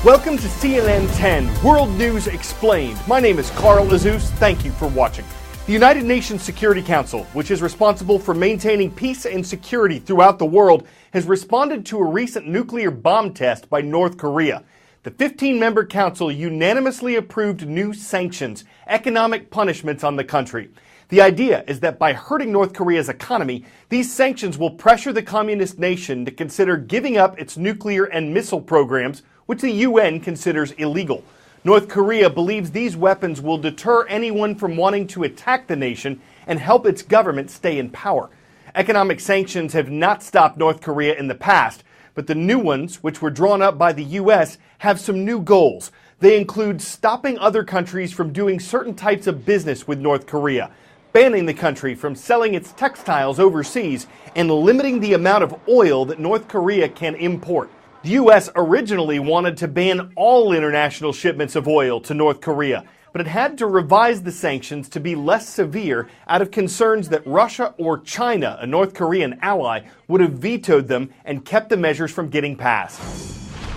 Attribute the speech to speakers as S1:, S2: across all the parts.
S1: Welcome to CNN 10, World News Explained. My name is Carl Azus. Thank you for watching. The United Nations Security Council, which is responsible for maintaining peace and security throughout the world, has responded to a recent nuclear bomb test by North Korea. The 15-member council unanimously approved new sanctions, economic punishments on the country. The idea is that by hurting North Korea's economy, these sanctions will pressure the communist nation to consider giving up its nuclear and missile programs, which the UN considers illegal. North Korea believes these weapons will deter anyone from wanting to attack the nation and help its government stay in power. Economic sanctions have not stopped North Korea in the past, but the new ones, which were drawn up by the U.S., have some new goals. They include stopping other countries from doing certain types of business with North Korea, banning the country from selling its textiles overseas, and limiting the amount of oil that North Korea can import. The U.S. originally wanted to ban all international shipments of oil to North Korea, but it had to revise the sanctions to be less severe out of concerns that Russia or China, a North Korean ally, would have vetoed them and kept the measures from getting passed.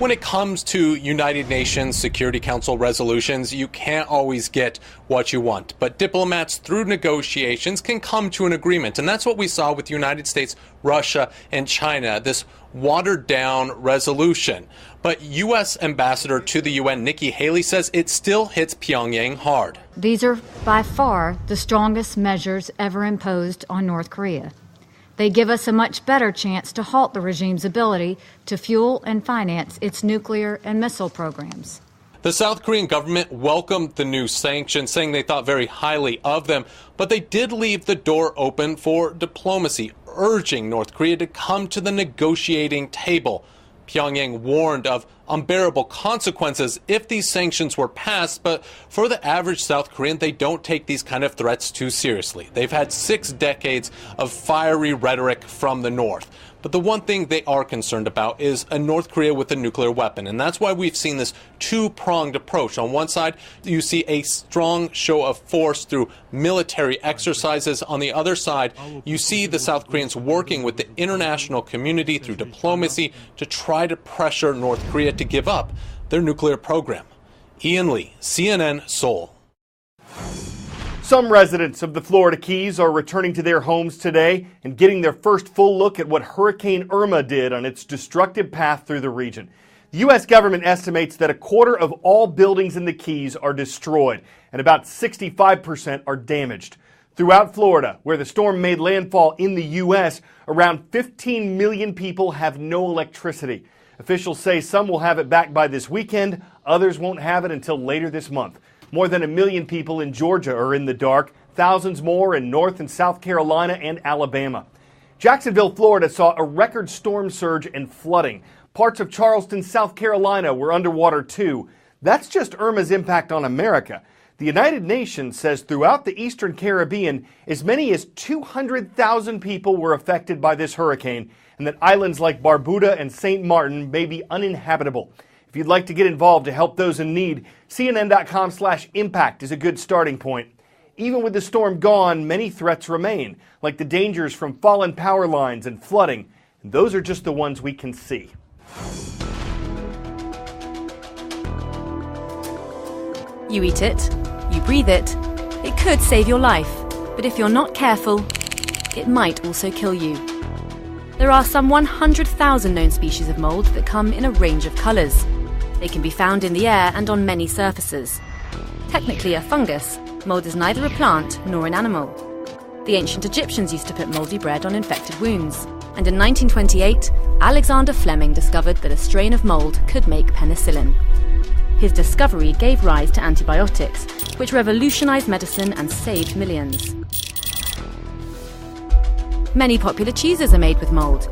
S2: When it comes to United Nations Security Council resolutions, you can't always get what you want. But diplomats, through negotiations, can come to an agreement. And that's what we saw with the United States, Russia, and China, this watered-down resolution. But U.S. Ambassador to the UN, Nikki Haley, says it still hits Pyongyang hard.
S3: These are by far the strongest measures ever imposed on North Korea. They give us a much better chance to halt the regime's ability to fuel and finance its nuclear and missile programs.
S2: The South Korean government welcomed the new sanctions, saying they thought very highly of them, but they did leave the door open for diplomacy, urging North Korea to come to the negotiating table. Pyongyang warned of unbearable consequences if these sanctions were passed, but for the average South Korean, they don't take these kind of threats too seriously. They've had 6 decades of fiery rhetoric from the North. But the one thing they are concerned about is a North Korea with a nuclear weapon. And that's why we've seen this two-pronged approach. On one side, you see a strong show of force through military exercises. On the other side, you see the South Koreans working with the international community through diplomacy to try to pressure North Korea to give up their nuclear program. Ian Lee, CNN, Seoul.
S1: Some residents of the Florida Keys are returning to their homes today and getting their first full look at what Hurricane Irma did on its destructive path through the region. The U.S. government estimates that a quarter of all buildings in the Keys are destroyed and about 65% are damaged. Throughout Florida, where the storm made landfall in the U.S., around 15 million people have no electricity. Officials say some will have it back by this weekend, others won't have it until later this month. More than 1 million people in Georgia are in the dark, thousands more in North and South Carolina and Alabama. Jacksonville, Florida saw a record storm surge and flooding. Parts of Charleston, South Carolina were underwater too. That's just Irma's impact on America. The United Nations says throughout the Eastern Caribbean, as many as 200,000 people were affected by this hurricane, and that islands like Barbuda and St. Martin may be uninhabitable. If you'd like to get involved to help those in need, CNN.com/impact is a good starting point. Even with the storm gone, many threats remain, like the dangers from fallen power lines and flooding. And those are just the ones we can see.
S4: You eat it, you breathe it, it could save your life. But if you're not careful, it might also kill you. There are some 100,000 known species of mold that come in a range of colours. They can be found in the air and on many surfaces. Technically a fungus, mold is neither a plant nor an animal. The ancient Egyptians used to put mouldy bread on infected wounds. And in 1928, Alexander Fleming discovered that a strain of mold could make penicillin. His discovery gave rise to antibiotics, which revolutionized medicine and saved millions. Many popular cheeses are made with mold.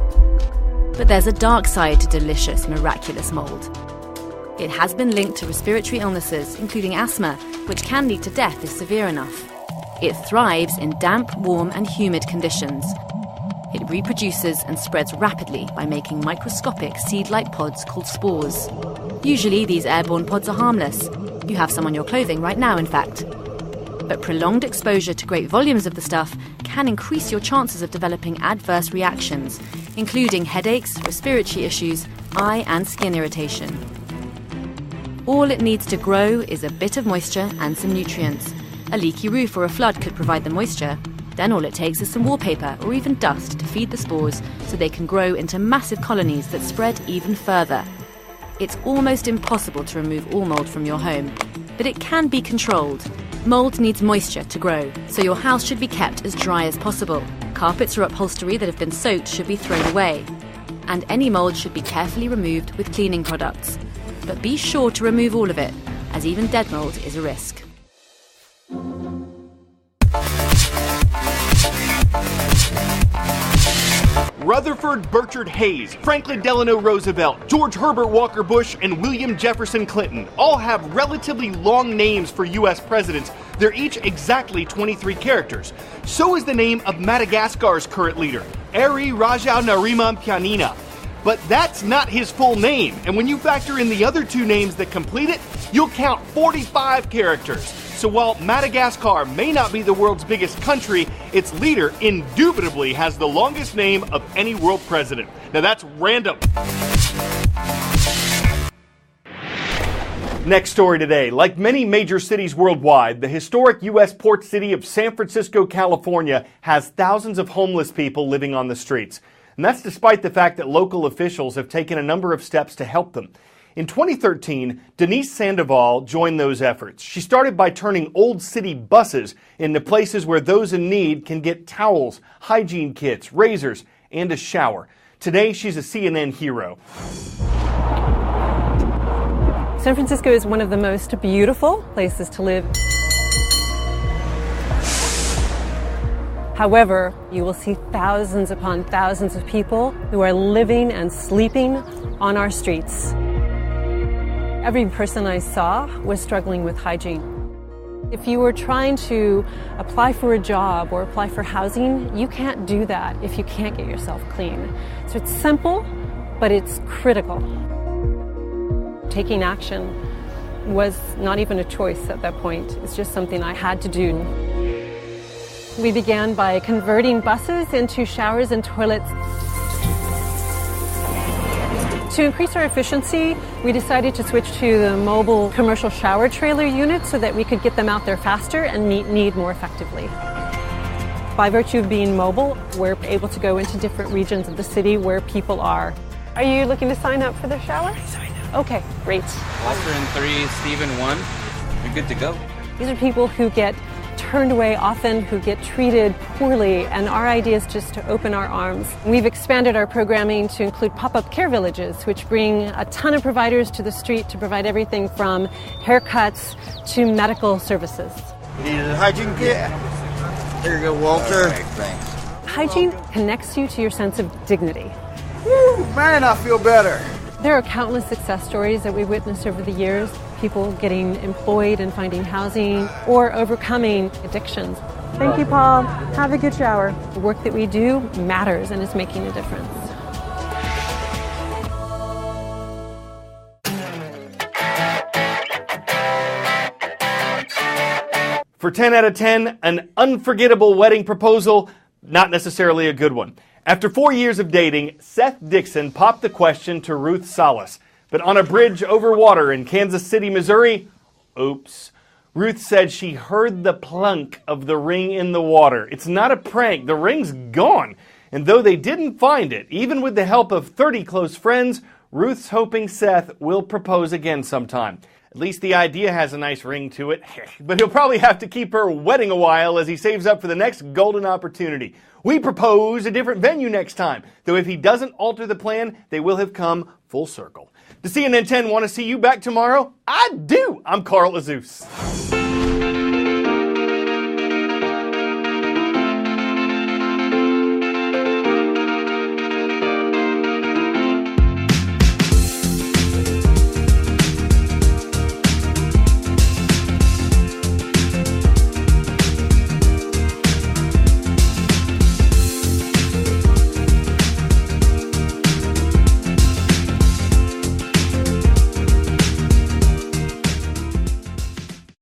S4: But there's a dark side to delicious, miraculous mold. It has been linked to respiratory illnesses, including asthma, which can lead to death if severe enough. It thrives in damp, warm, and humid conditions. It reproduces and spreads rapidly by making microscopic seed-like pods called spores. Usually, these airborne pods are harmless. You have some on your clothing right now, in fact. But prolonged exposure to great volumes of the stuff can increase your chances of developing adverse reactions, including headaches, respiratory issues, eye and skin irritation. All it needs to grow is a bit of moisture and some nutrients. A leaky roof or a flood could provide the moisture. Then all it takes is some wallpaper or even dust to feed the spores so they can grow into massive colonies that spread even further. It's almost impossible to remove all mould from your home, but it can be controlled. Mould needs moisture to grow, so your house should be kept as dry as possible. Carpets or upholstery that have been soaked should be thrown away. And any mould should be carefully removed with cleaning products. But be sure to remove all of it, as even dead mould is a risk.
S1: Rutherford Burchard Hayes, Franklin Delano Roosevelt, George Herbert Walker Bush, and William Jefferson Clinton all have relatively long names for U.S. presidents. They're each exactly 23 characters. So is the name of Madagascar's current leader, Ari Rajaonarimampianina. But that's not his full name, and when you factor in the other two names that complete it, you'll count 45 characters. So while Madagascar may not be the world's biggest country, its leader indubitably has the longest name of any world president. Now that's random. Next story today. Like many major cities worldwide, the historic U.S. port city of San Francisco, California has thousands of homeless people living on the streets. And that's despite the fact that local officials have taken a number of steps to help them. In 2013, Denise Sandoval joined those efforts. She started by turning old city buses into places where those in need can get towels, hygiene kits, razors, and a shower. Today, she's a CNN hero.
S5: San Francisco is one of the most beautiful places to live. However, you will see thousands upon thousands of people who are living and sleeping on our streets. Every person I saw was struggling with hygiene. If you were trying to apply for a job or apply for housing, you can't do that if you can't get yourself clean. So it's simple, but it's critical. Taking action was not even a choice at that point. It's just something I had to do. We began by converting buses into showers and toilets. To increase our efficiency, we decided to switch to the mobile commercial shower trailer unit so that we could get them out there faster and meet need more effectively. By virtue of being mobile, we're able to go into different regions of the city where people are. Are you looking to sign up for the shower? Okay, great.
S6: Walter in 3, Stephen 1. You're good to go.
S5: These are people who get turned away often, who get treated poorly, and our idea is just to open our arms. We've expanded our programming to include pop-up care villages, which bring a ton of providers to the street to provide everything from haircuts to medical services.
S7: Need a hygiene kit? Here you go, Walter. All right, thanks.
S5: Hygiene connects you to your sense of dignity.
S7: Woo, man, I feel better.
S5: There are countless success stories that we witnessed over the years, people getting employed and finding housing or overcoming addictions. Thank you, Paul. Have a good shower. The work that we do matters and is making a difference.
S1: For 10 out of 10, an unforgettable wedding proposal, not necessarily a good one. After 4 years of dating, Seth Dixon popped the question to Ruth Salas. But on a bridge over water in Kansas City, Missouri, oops. Ruth said she heard the plunk of the ring in the water. It's not a prank. The ring's gone. And though they didn't find it, even with the help of 30 close friends, Ruth's hoping Seth will propose again sometime. At least the idea has a nice ring to it. But he'll probably have to keep her wedding a while as he saves up for the next golden opportunity. We propose a different venue next time, though if he doesn't alter the plan, they will have come full circle. Does CNN 10 want to see you back tomorrow? I do! I'm Carl Azuz.